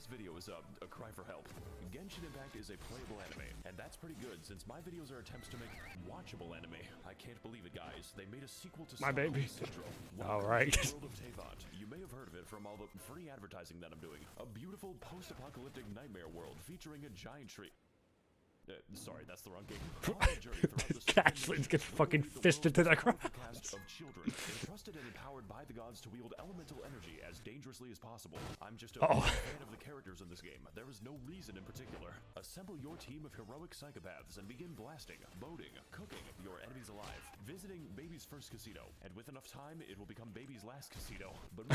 this video is a cry for help. Genshin Impact is a playable anime, and that's pretty good since my videos are attempts to make watchable anime. I can't believe it, guys. They made a sequel to My baby. All right. World of Teyvat. You may have heard of it from all the free advertising that I'm doing. A beautiful post-apocalyptic nightmare world featuring a giant tree. Sorry, that's the wrong game. Ashley's gets fucking fisted to the ground. Of children, entrusted and empowered by the gods to wield elemental energy as dangerously as possible. I'm just a fan of the characters in this game. There is no reason in particular. Assemble your team of heroic psychopaths and begin blasting, boating, cooking your enemies alive, visiting Baby's first casino, and with enough time, it will become Baby's last casino. But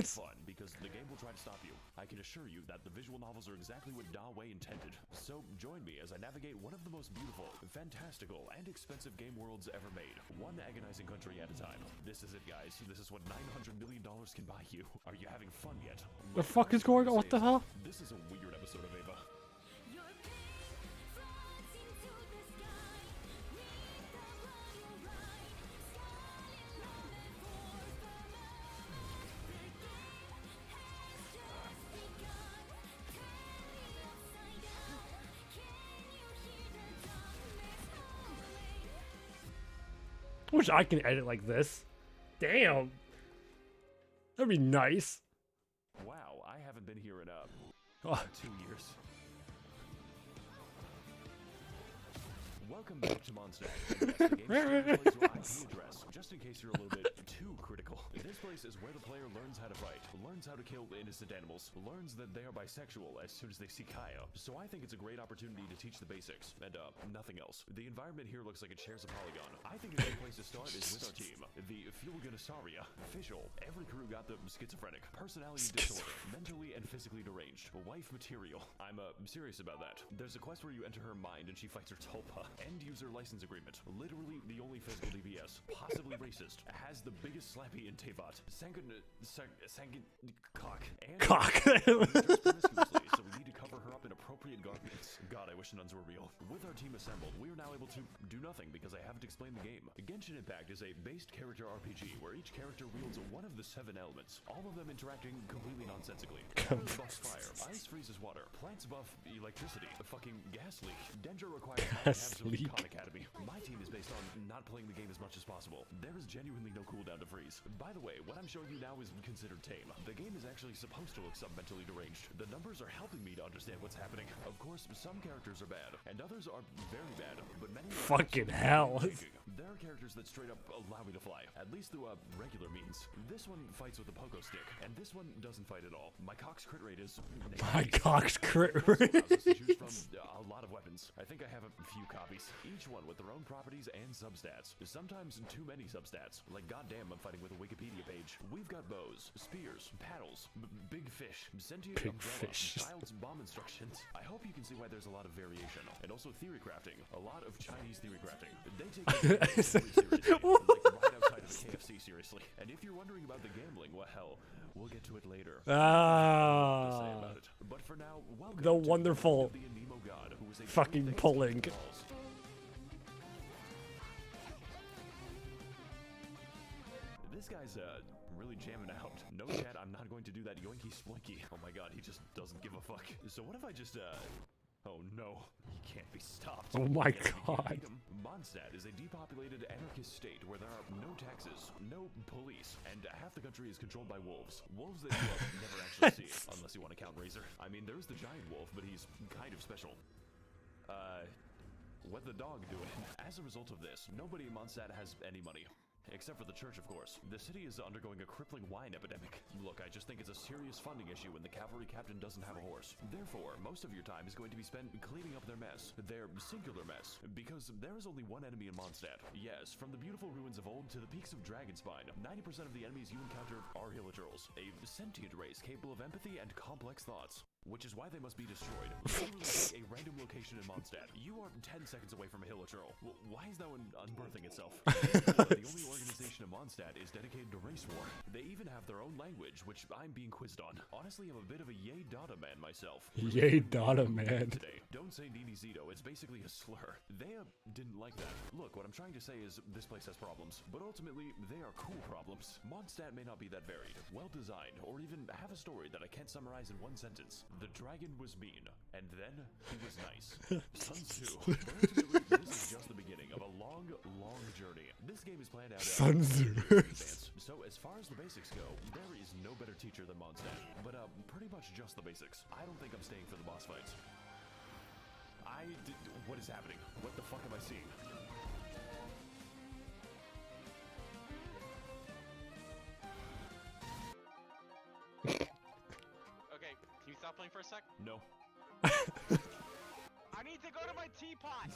it's fun because the game will try to stop you. I can assure you that the visual novels are exactly what Da Wei intended. So join me as I navigate one of the most beautiful, fantastical, and expensive game worlds ever made, one agonizing country at a time. This is it, guys. This is what $900 million can buy you. Are you having fun yet? The fuck is going on? What the hell? This is a weird episode of Ava. I wish I could edit like this. Damn. That'd be nice. Wow, I haven't been here in 2 years. Welcome back to Mondstadt. Yes, the game plays your IP address, just in case you're a little bit too critical. This place is where the player learns how to fight, learns how to kill innocent animals, learns that they are bisexual as soon as they see Kaya. So I think it's a great opportunity to teach the basics, and nothing else. The environment here looks like it shares a polygon. I think a good place to start is with our team. The Fulganisauria. Official. Every crew got the schizophrenic, personality disorder, mentally and physically deranged, wife material. I'm serious about that. There's a quest where you enter her mind and she fights her tulpa. End user license agreement. Literally the only physical DPS. Possibly racist. Has the biggest slappy in Teyvat. Cock. And Cock. promiscuously, so we need to cover her up in appropriate garments. God, I wish nuns were real. With our team assembled, we are now able to do nothing because I haven't explained the game. Genshin Impact is a based character RPG where each character wields one of the 7 elements, all of them interacting completely nonsensically. Water buffs fire, ice freezes water, plants buff electricity, a fucking gas leak. Dendra requires Khan Academy. My team is based on not playing the game as much as possible. There is genuinely no cooldown to freeze. By the way, what I'm showing you now is considered tame. The game is actually supposed to look mentally deranged. The numbers are helping me to understand what's happening. Of course, some characters are bad, and others are very bad, but many fucking hell. There are characters that straight up allow me to fly, at least through regular means. This one fights with a pogo stick, and this one doesn't fight at all. My cock's crit rate is... My cock's crit rate? choose from a lot of weapons. I think I have a few copies, each one with their own properties and substats. Sometimes too many substats. Like, goddamn, I'm fighting with a Wikipedia page. We've got bows, spears, paddles, big fish, sentient umbrella, child's bomb instructions. I hope you can see why there's a lot of variation. And also theory crafting. A lot of Chinese theory crafting. They take it very seriously. Like, right outside of the KFC, seriously. And if you're wondering about the gambling, well, hell, we'll get to it later. But for now, welcome the wonderful the Anemo God, who is a fucking pulling. This guy's really jamming out. No chat, I'm not going to do that yoinky splinky. Oh my god, he just doesn't give a fuck. So what if I just oh no, he can't be stopped. Oh my god. Mondstadt is a depopulated anarchist state where there are no taxes, no police, and half the country is controlled by wolves. Wolves that you never actually see, unless you want to count Razor. I mean, there's the giant wolf, but he's kind of special. What the dog doing? As a result of this, nobody in Mondstadt has any money. Except for the church, of course. The city is undergoing a crippling wine epidemic. Look, I just think it's a serious funding issue when the cavalry captain doesn't have a horse. Therefore, most of your time is going to be spent cleaning up their mess. Their singular mess. Because there is only one enemy in Mondstadt. Yes, from the beautiful ruins of old to the peaks of Dragonspine, 90% of the enemies you encounter are Hilichurls. A sentient race capable of empathy and complex thoughts. Which is why they must be destroyed. Literally a random location in Mondstadt. You are 10 seconds away from a Hilichurl. Why is that one unbirthing itself? The only organization in Mondstadt is dedicated to race war. They even have their own language, which I'm being quizzed on. Honestly, I'm a bit of a yay data man myself. Yay data man. Today. Don't say Nini Zito, it's basically a slur. They didn't like that. Look, what I'm trying to say is this place has problems, but ultimately, they are cool problems. Mondstadt may not be that varied, well-designed, or even have a story that I can't summarize in one sentence. The dragon was mean, and then he was nice. Sun Tzu. But ultimately, this is just the beginning of a long, long journey. This game is planned out Sun Tzu. So as far as the basics go, there is no better teacher than Mondstadt. But pretty much just the basics. I don't think I'm staying for the boss fights. What is happening? What the fuck am I seeing? Okay, can you stop playing for a sec? No. I need to go to my teapot!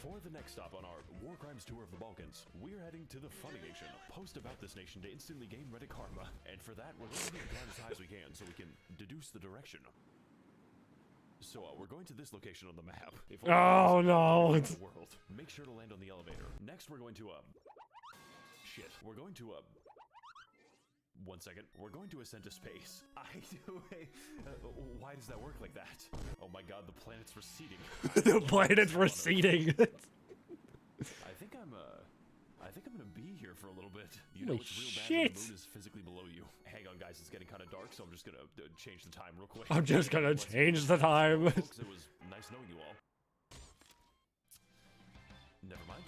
For the next stop on our War Crimes tour of the Balkans, we're heading to the Funny Nation. Post about this nation to instantly gain Reddit karma. And for that, we're going to need to climb as high as we can so we can deduce the direction. So we're going to this location on the map. If Oh no. the world, make sure to land on the elevator. Next, we're going to shit. We're going to one second. We're going to ascend to space. Why does that work like that? Oh my god, the planet's receding. The planet's receding. I think I'm gonna be here for a little bit. You Holy know it's real bad when shit. the moon is physically below you. Hang on, guys, it's getting kind of dark, so I'm just gonna change the time real quick. I'm just gonna change the time. Folks, it was nice knowing you all. Never mind.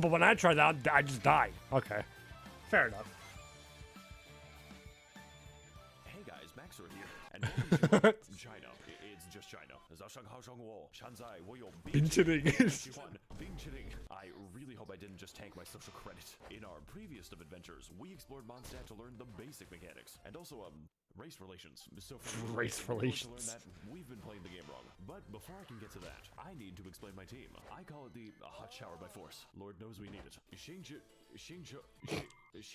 But when I tried that, I just died. Okay. Fair enough. Hey guys, Maxor here. And welcome to China. It's just China. I really hope I didn't just tank my social credit. In our previous of adventures, we explored Mondstadt to learn the basic mechanics and also race relations. So for Race to learn relations. that, we've been playing the game wrong. But before I can get to that, I need to explain my team. I call it the hot shower by force. Lord knows we need it. Xi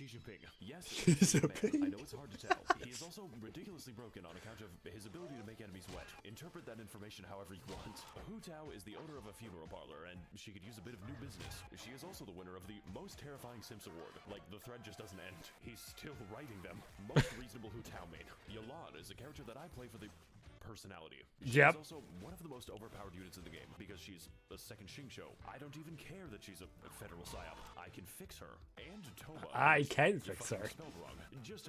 Jinping. Yes, I know it's hard to tell. He is also ridiculously broken on account of his ability to make enemies wet. Interpret that information however you want. Hu Tao is the owner of a funeral parlor, and she could use a bit of new business. She is also the winner of the Most Terrifying Sims Award. Like, the thread just doesn't end. He's still writing them. Most reasonable Hu Tao main. Yalan is a character that I play for the personality. She's Yep. also one of the most overpowered units in the game because she's a second Xingqiu. I don't even care that she's a federal psyop. I can fix her. And Toma. I who's can fix fucking her. spelled wrong. Just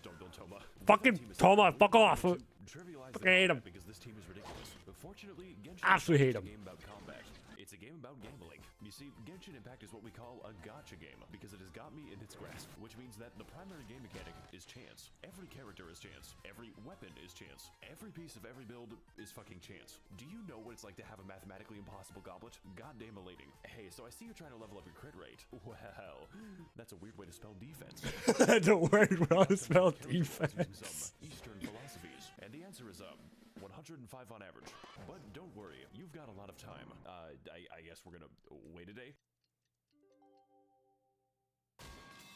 don't build Toma. Fucking With that team Toma, assembled, fuck off. we're going to trivialize Fucking the hate combat him. because this team is ridiculous. Fortunately, Genshin Absolutely hate Impact is him. a game about combat. It's a game about gambling. You see, Genshin Impact is what we call a gacha game because it has got me in its grasp, which means that the primary game mechanic is chance. Every character is chance. Every weapon is chance. Every piece of every build is fucking chance. Do you know what it's like to have a mathematically impossible goblet? Goddamn elating. Hey, so I see you're trying to level up your crit rate. Well, that's a weird way to spell defense. Don't worry, we're to spell defense. Using some Eastern philosophies. And the answer is 105 on average. But don't worry, you've got a lot of time. I guess we're gonna wait a day.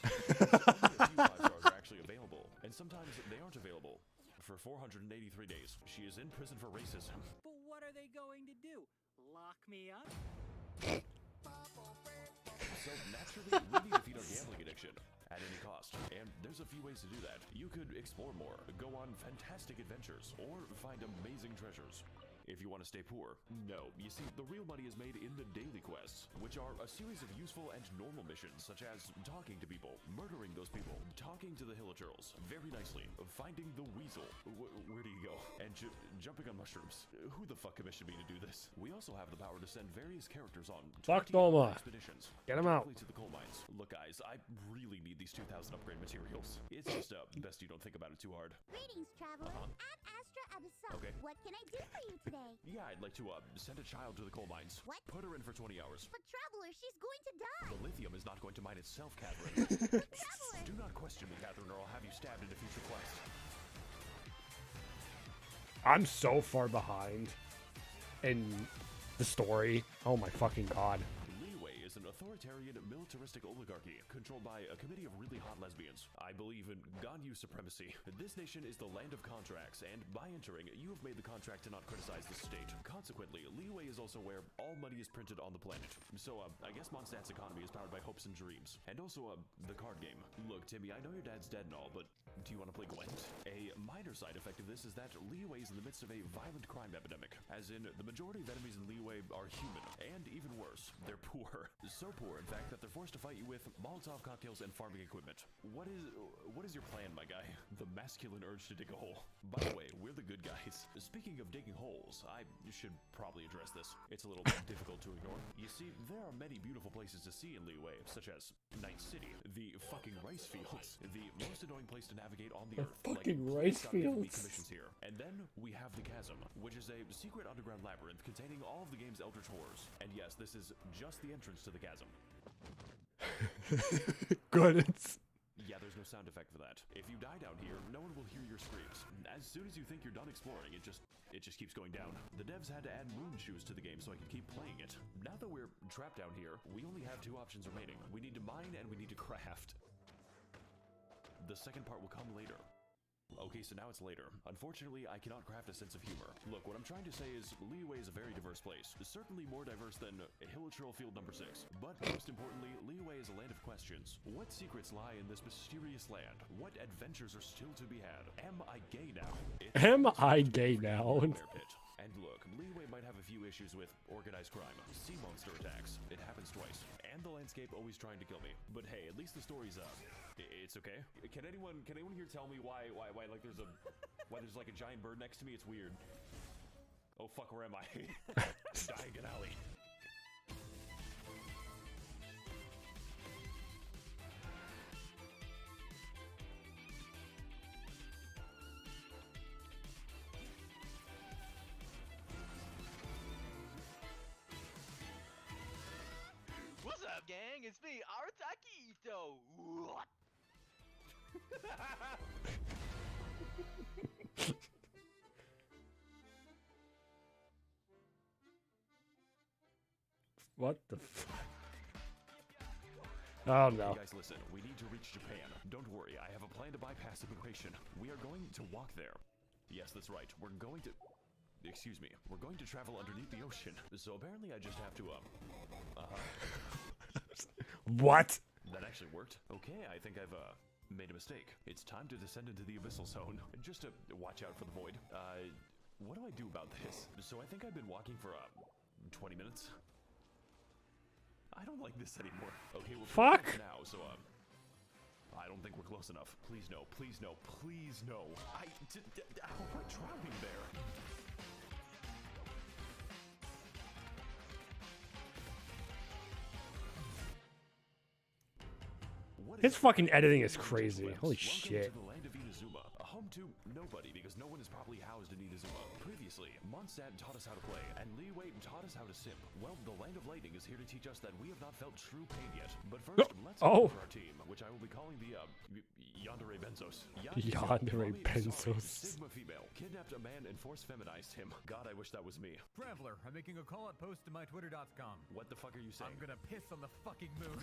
Only a few 5 stars are actually available, and sometimes they aren't available. For 483 days, she is in prison for racism. But what are they going to do? Lock me up? So naturally, we need to feed our gambling addiction at any cost. And there's a few ways to do that. You could explore more, go on fantastic adventures, or find amazing treasures. If you want to stay poor, no. You see, the real money is made in the daily quests, which are a series of useful and normal missions, such as talking to people, murdering those people, talking to the Hilichurls, very nicely, finding the weasel, where do you go, and jumping on mushrooms. Who the fuck commissioned me to do this? We also have the power to send various characters on Fuck 20 Doma. expeditions. Get 'em out. directly to the coal mines. Look, guys, I really need these 2,000 upgrade materials. It's just best you don't think about it too hard. Greetings, traveler. I'm Astra Abyssal. Okay. What can I do for you today? Yeah, I'd like to send a child to the coal mines. What? Put her in for 20 hours. But traveler, she's going to die. The lithium is not going to mine itself, Catherine. Traveler. Do not question me, Catherine, or I'll have you stabbed in a future quest. I'm so far behind in the story. Oh my fucking god. Leeway isn't a authoritarian, militaristic oligarchy controlled by a committee of really hot lesbians. I believe in Ganyu supremacy. This nation is the land of contracts, and by entering, you have made the contract to not criticize the state. Consequently, Liyue is also where all money is printed on the planet. So, I guess Mondstadt's economy is powered by hopes and dreams. And also, the card game. Look, Timmy, I know your dad's dead and all, but do you want to play Gwent? A minor side effect of this is that Liyue is in the midst of a violent crime epidemic. As in, the majority of enemies in Liyue are human, and even worse, they're poor. So poor, in fact, that they're forced to fight you with Molotov cocktails and farming equipment. What is your plan, my guy? The masculine urge to dig a hole. By the way, we're the good guys. Speaking of digging holes, I should probably address this. It's a little difficult to ignore. You see, there are many beautiful places to see in Liyue, such as Night City, the fucking rice fields, the most annoying place to navigate on the earth. Fucking please rice stop giving me fields. commissions here. And then we have the Chasm, which is a secret underground labyrinth containing all of the game's eldritch horrors. And yes, this is just the entrance to the chasm. Good. Yeah, there's no sound effect for that. If you die down here, no one will hear your screams. As soon as you think you're done exploring, it just keeps going down. The devs had to add moon shoes to the game so I could keep playing it. Now that we're trapped down here, we only have two options remaining. We need to mine and we need to craft. The second part will come later. Okay, so now it's later. Unfortunately, I cannot craft a sense of humor. Look, what I'm trying to say is Liyue is a very diverse place. Certainly more diverse than Hilichurl Field number 6. But most importantly, Liyue is a land of questions. What secrets lie in this mysterious land? What adventures are still to be had? Am I gay now? Am I gay now? Nightmare pit. And look, Liyue might have a few issues with organized crime, sea monster attacks. It happens twice. And the landscape always trying to kill me. But hey, at least the story's up. It's okay. Can anyone here tell me why like there's like a giant bird next to me? It's weird. Oh fuck, where am I? Diagon Alley. What's up, gang? It's me, Artakito. What? What the f- Oh no. Hey guys, listen, we need to reach Japan. Don't worry, I have a plan to bypass immigration. We are going to walk there. Yes, that's right. We're going to... Excuse me. We're going to travel underneath the ocean. So apparently I just have to, What? That actually worked. Okay, I think I've, made a mistake. It's time to descend into the abyssal zone. Just to watch out for the void. What do I do about this? So I think I've been walking for, 20 minutes. I don't like this anymore. Okay, we're Fuck. pretty close now, so, I don't think we're close enough. Please no, please no, please no. How am I drowning there? What His is fucking editing is Welcome crazy. to Holy Welcome shit. to the land of Inazuma, a home to nobody because no one is properly housed in Inazuma. Previously, Mondstadt taught us how to play, and Liyue taught us how to simp. Well, the land of lightning is here to teach us that we have not felt true pain yet. But first, let's go for our team, which I will be calling the Yandere Benzos. Yandere Benzos. Sigma female kidnapped a man and force feminized him. God, I wish that was me. Traveler, I'm making a call-out post to my Twitter.com. What the fuck are you saying? I'm gonna piss on the fucking moon.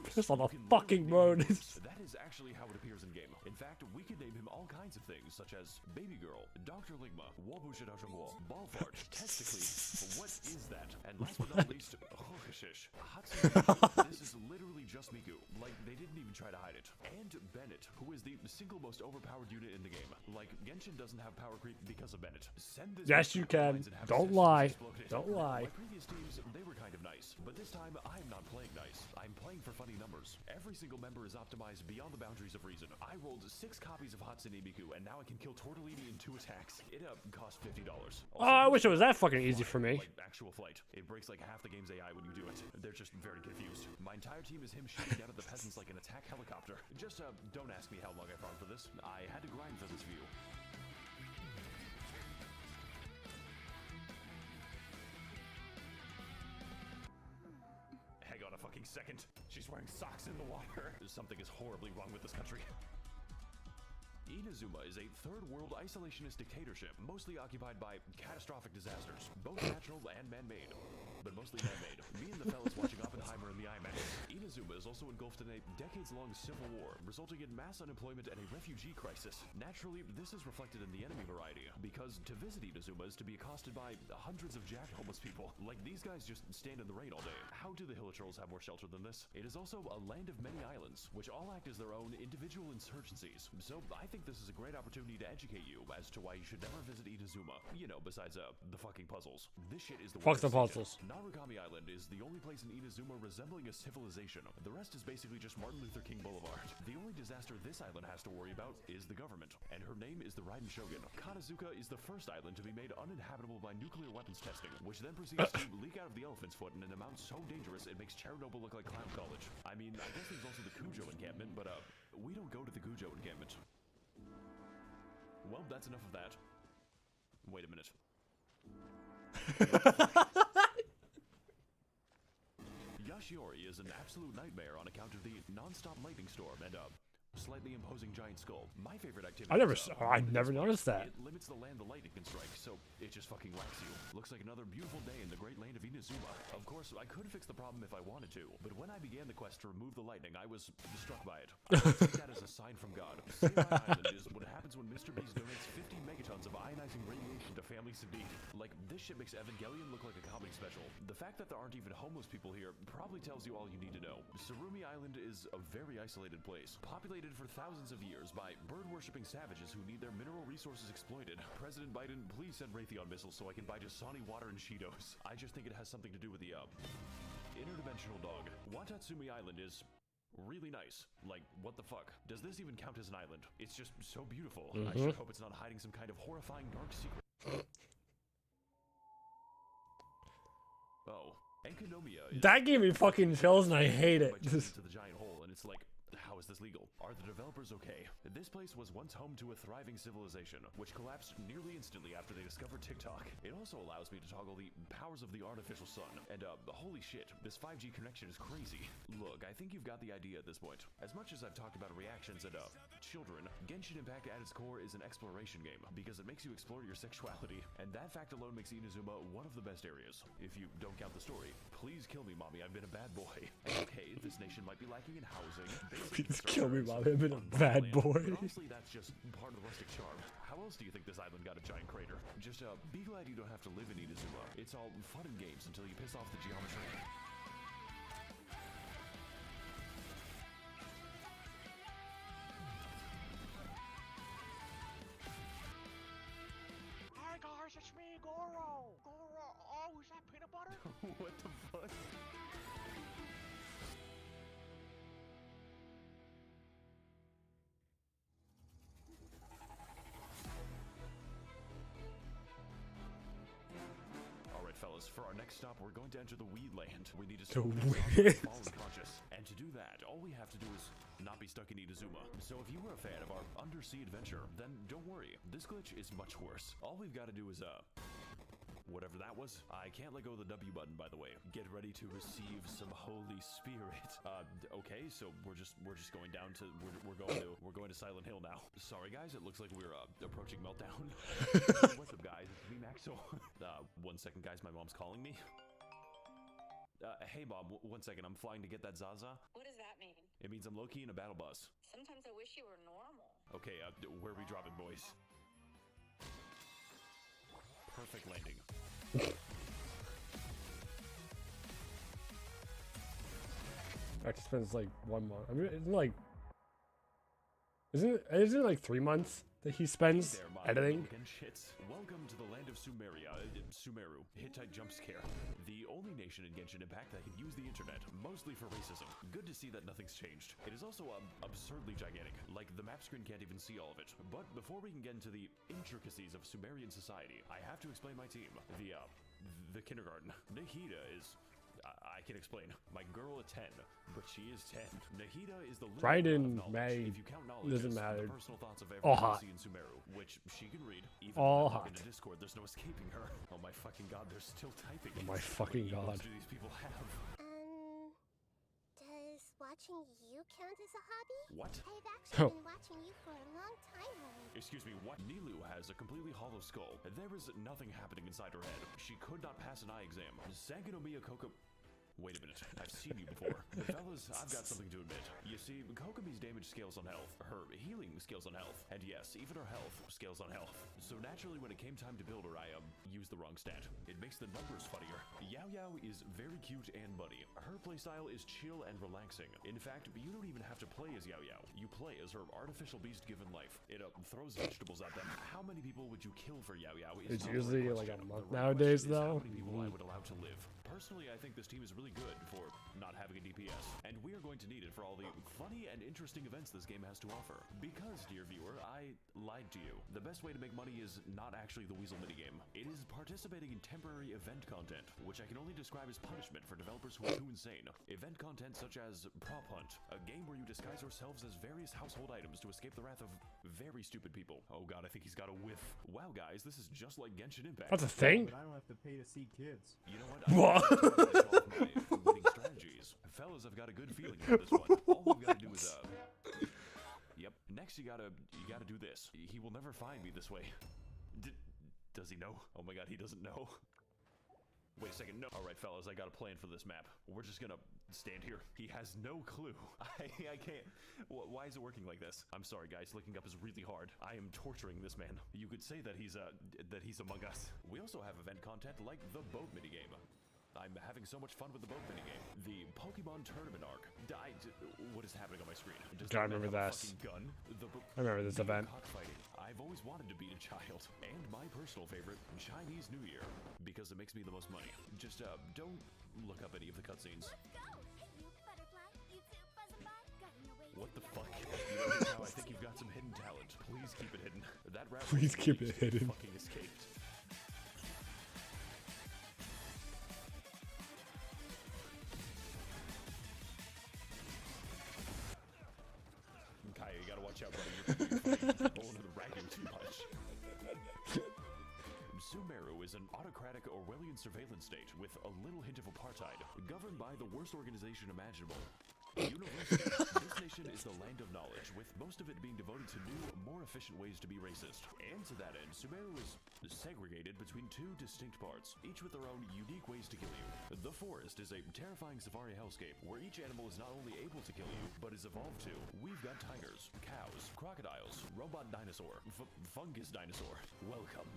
Piss on the You can fucking literally moon. name That is actually how it appears in game. In fact, we can name him all kinds of things, such as Baby Girl, Dr. Ligma, Wobushidashawo, Ballfart, Testicles. What is that? And last but not least, Hokashish. Hatsune. This is literally just Miku. Like, they didn't even try to hide it. And Bennett, who is the single most overpowered unit in the game. Like, Genshin doesn't have power creep because of Bennett. Send this Yes, you can. lines and have Don't systems lie. exploded. Don't lie. My previous teams, they were kind of nice. But this time, I'm not playing nice. I'm playing for funny numbers. Every single member is optimized beyond the boundaries of reason. I rolled 6 copies of Hatsune Miku, and now I can kill Tortellini in 2 attacks. It cost $50. Oh, I wish it was that fucking easy for me. Like actual flight. It breaks like half the game's AI when you do it. They're just very confused. My entire team is him shooting down at the peasants like an attack helicopter. Just, don't ask me how long I farmed for this. I had to grind for this view. Hang on a fucking second. She's wearing socks in the water. Something is horribly wrong with this country. Inazuma is a third-world isolationist dictatorship, mostly occupied by catastrophic disasters, both natural and man-made. But mostly man-made. Me and the fellas watching Oppenheimer in the IMAX Inazuma is also engulfed in a decades-long civil war, resulting in mass unemployment and a refugee crisis. Naturally, this is reflected in the enemy variety, because to visit Inazuma is to be accosted by hundreds of jacked homeless people. Like, these guys just stand in the rain all day. How do the Hilichurls have more shelter than this? It is also a land of many islands, which all act as their own individual insurgencies. So I think this is a great opportunity to educate you as to why you should never visit Inazuma. You know, besides the fucking puzzles. This shit is the Fuck the worst puzzles. Narukami Island is the only place in Inazuma resembling a civilization. The rest is basically just Martin Luther King Boulevard. The only disaster this island has to worry about is the government, and her name is the Raiden Shogun. Kanazuka is the first island to be made uninhabitable by nuclear weapons testing, which then proceeds to leak out of the elephant's foot in an amount so dangerous it makes Chernobyl look like Clown College. I mean, I guess there's also the Kujo encampment, but we don't go to the Kujo encampment. Well, that's enough of that. Wait a minute. Yashiori is an absolute nightmare on account of the non-stop lightning storm and slightly imposing giant skull. My favorite activity. I never noticed that. It limits the land the lightning can strike, so it just fucking whacks you. Looks like another beautiful day in the great land of Inazuma. Of course, I could fix the problem if I wanted to, but when I began the quest to remove the lightning, I was struck by it. I take that as a sign from God. Samurai Island is what happens when Mr. Beast donates 50 megatons of ionizing radiation to families in need. Like, this shit makes Evangelion look like a comedy special. The fact that there aren't even homeless people here probably tells you all you need to know. Surumi Island is a very isolated place, populated for thousands of years by bird-worshipping savages who need their mineral resources exploited. President Biden, please send Raytheon missiles so I can buy Dasani water and Cheetos. I just think it has something to do with the, interdimensional dog. Watatsumi Island is really nice. Like, what the fuck? Does this even count as an island? It's just so beautiful. I sure hope it's not hiding some kind of horrifying dark secret. Oh, Enkonomiya is... That gave me fucking chills and I hate it. to the giant hole, and it's like, how is this legal? Are the developers okay? This place was once home to a thriving civilization, which collapsed nearly instantly after they discovered TikTok. It also allows me to toggle the powers of the artificial sun. And holy shit, this 5G connection is crazy. Look, I think you've got the idea at this point. As much as I've talked about reactions and children, Genshin Impact at its core is an exploration game, because it makes you explore your sexuality, and that fact alone makes Inazuma one of the best areas. If you don't count the story, please kill me, mommy, I've been a bad boy. Okay, this nation might be lacking in housing. Please kill me, mommy, I've been a bad boy. Honestly, that's just part of the rustic charm. How else do you think this island got a giant crater? Just be glad you don't have to live in Inazuma. It's all fun and games until you piss off the geometry. Hi guys, it's me, Goro. Goro. Oh, is that peanut butter? What the fuck? Alright fellas, for our next stop we're going to enter the Weed Land. We need to stop fallen conscious. And to do that, all we have to do is not be stuck in Inazuma. So if you were a fan of our undersea adventure, then don't worry, this glitch is much worse. All we've got to do is whatever that was. I can't let go of the W button, by the way. Get ready to receive some Holy Spirit. Okay, so we're just going down to we're going to Silent Hill now. Sorry guys, it looks like we're approaching meltdown. What's up guys? It's me, Maxor. 1 second guys, my mom's calling me. Hey mom, 1 second, I'm flying to get that Zaza. What does that mean? It means I'm low-key in a battle bus. Sometimes I wish you were normal. Okay, where are we dropping, boys? Perfect landing. Actually spends like 1 month. I mean, isn't it like 3 months that he spends editing? Welcome to the land of Sumeria, Sumeru, Hittite jump scare. The only nation in Genshin Impact that can use the internet, mostly for racism. Good to see that nothing's changed. It is also absurdly gigantic, like the map screen can't even see all of it. But before we can get into the intricacies of Sumerian society, I have to explain my team. The kindergarten. Nahida is... I can explain. My girl at 10, but she is 10. Nahida is the Raiden May doesn't matter. Personal thoughts of every All hot. in Sumeru, which she can read. Even All when I log hot. into Discord, there's no escaping her. Oh my fucking god, they're still typing. Oh my fucking What god. evils do these people have? Does watching you count as a hobby? What? I've actually been watching you for a long time already. Excuse me, what? Nilu has a completely hollow skull. There is nothing happening inside her head. She could not pass an eye exam. Sangonomiya Koko... Wait a minute, I've seen you before. The fellas Fellas, I've got something to admit. You see, Kokomi's damage scales on health, her healing scales on health, and yes, even her health scales on health. So naturally, when it came time to build her, I used the wrong stat. It makes the numbers funnier. Yao Yao is very cute and bunny. Her playstyle is chill and relaxing. In fact, you don't even have to play as Yao Yao. You play as her artificial beast given life. It throws vegetables at them. How many people would you kill for Yao Yao? It's usually like a month nowadays, though. How many people I would allow to live? Personally, I think this team is really good for not having a DPS, and we are going to need it for all the funny and interesting events this game has to offer. Because, dear viewer, I lied to you. The best way to make money is not actually the Weasel minigame. It is participating in temporary event content, which I can only describe as punishment for developers who are too insane. Event content such as Prop Hunt, a game where you disguise yourselves as various household items to escape the wrath of very stupid people. Oh god, I think he's got a whiff. Wow, guys, this is just like Genshin Impact. That's a thing? But I don't have to pay to see kids. You know what? What? My winning strategies. Fellas, I've got a good feeling about this one. All we've got to do is, Yep. Next, you gotta do this. He will never find me this way. Does he know? Oh my god, he doesn't know. Wait a second, no. Alright, fellas, I got a plan for this map. We're just gonna stand here. He has no clue. I can't. Why is it working like this? I'm sorry, guys. Looking up is really hard. I am torturing this man. You could say that he's among us. We also have event content like the boat minigame. I'm having so much fun with the boat minigame. The Pokemon Tournament arc. What is happening on my screen? Does I that man remember have a this. fucking gun? I remember this event. Cockfighting. I've always wanted to beat a child. And my personal favorite, Chinese New Year. Because it makes me the most money. Just, don't look up any of the cutscenes. Let's go! Hey, you butterfly, you too, buzzerfly. Got no way What to the go. fuck? You know how I think you've got some hidden talent. Please keep it hidden. That rap Please keep it hidden. fucking escaped. Kaya, you gotta watch out, buddy. You're going to the ragging too much. Sumeru is an autocratic Orwellian surveillance state with a little hint of apartheid, governed by the worst organization imaginable. University. This nation is the land of knowledge, with most of it being devoted to new, more efficient ways to be racist. And to that end, Sumeru is segregated between two distinct parts, each with their own unique ways to kill you. The forest is a terrifying safari hellscape, where each animal is not only able to kill you, but is evolved to. We've got tigers, cows, crocodiles, robot dinosaur, fungus dinosaur. Welcome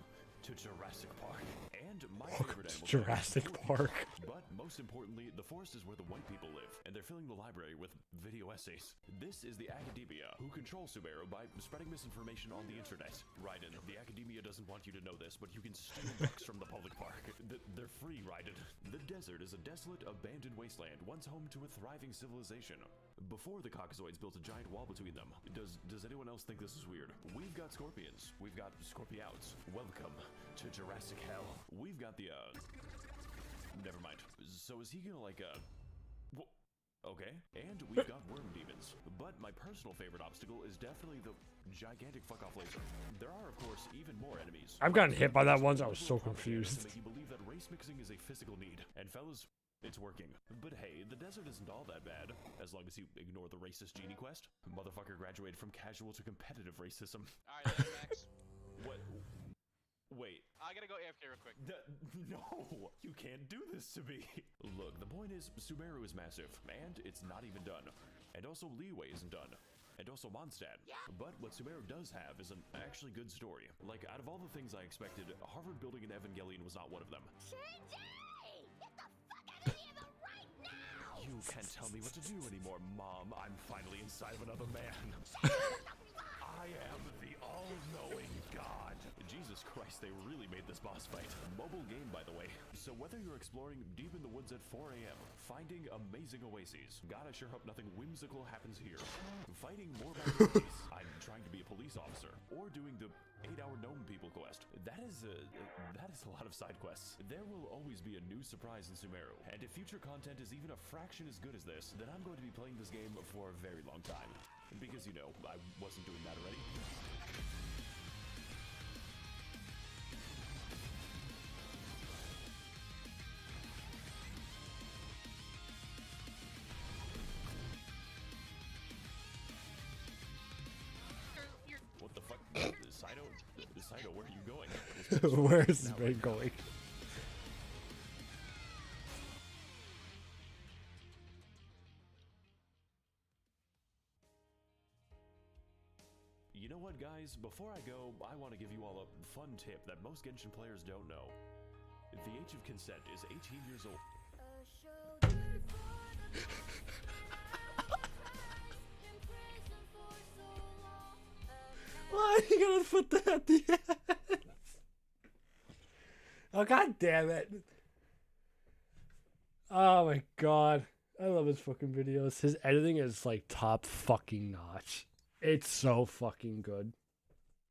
to Jurassic Park. And my favorite animal, Jurassic Park. But most importantly, the forest is where the white people live, and they're filling the library with video essays. This is the academia, who control Sumeru by spreading misinformation on the internet. Raiden, the academia doesn't want you to know this, but you can steal books from the public park. They're free, Raiden. The desert is a desolate, abandoned wasteland, once home to a thriving civilization. Before the Caucasoids built a giant wall between them. Does anyone else think this is weird? We've got scorpions. We've got scorpiouts. Welcome to Jurassic Hell. We've got the, never mind. So is he gonna, like, okay. And we've got worm demons. But my personal favorite obstacle is definitely the gigantic fuck-off laser. There are, of course, even more enemies. I've gotten hit by that once. I was so confused. To make you believe that race mixing is a physical need. And fellas, it's working. But hey, the desert isn't all that bad, as long as you ignore the racist genie quest. Motherfucker graduated from casual to competitive racism. Alright, later, Max. What? Wait. I gotta go AFK real quick. No, you can't do this to me. Look, the point is, Sumeru is massive, and it's not even done. And also, Leeway isn't done. And also Mondstadt. But what Sumeru does have is an actually good story. Like, out of all the things I expected, Harvard building an Evangelion was not one of them. Shinji! Get the fuck out of here right now! You can't tell me what to do anymore, Mom. I'm finally inside of another man. I am the all-knowing God. Jesus Christ, they really made this boss fight. Mobile game, by the way. So whether you're exploring deep in the woods at 4 a.m., finding amazing oases, God, I sure hope nothing whimsical happens here, fighting more bad police, I'm trying to be a police officer, or doing the 8-hour gnome people quest. That is a lot of side quests. There will always be a new surprise in Sumeru, and if future content is even a fraction as good as this, then I'm going to be playing this game for a very long time. Because, you know, I wasn't doing that already. What the fuck? Saito, where are you going? Where is this man going? You know what, guys? Before I go, I want to give you all a fun tip that most Genshin players don't know. The age of consent is 18 years old. Why are you gonna put that at the end? Oh, god damn it. Oh my god. I love his fucking videos. His editing is like top fucking notch. It's so fucking good.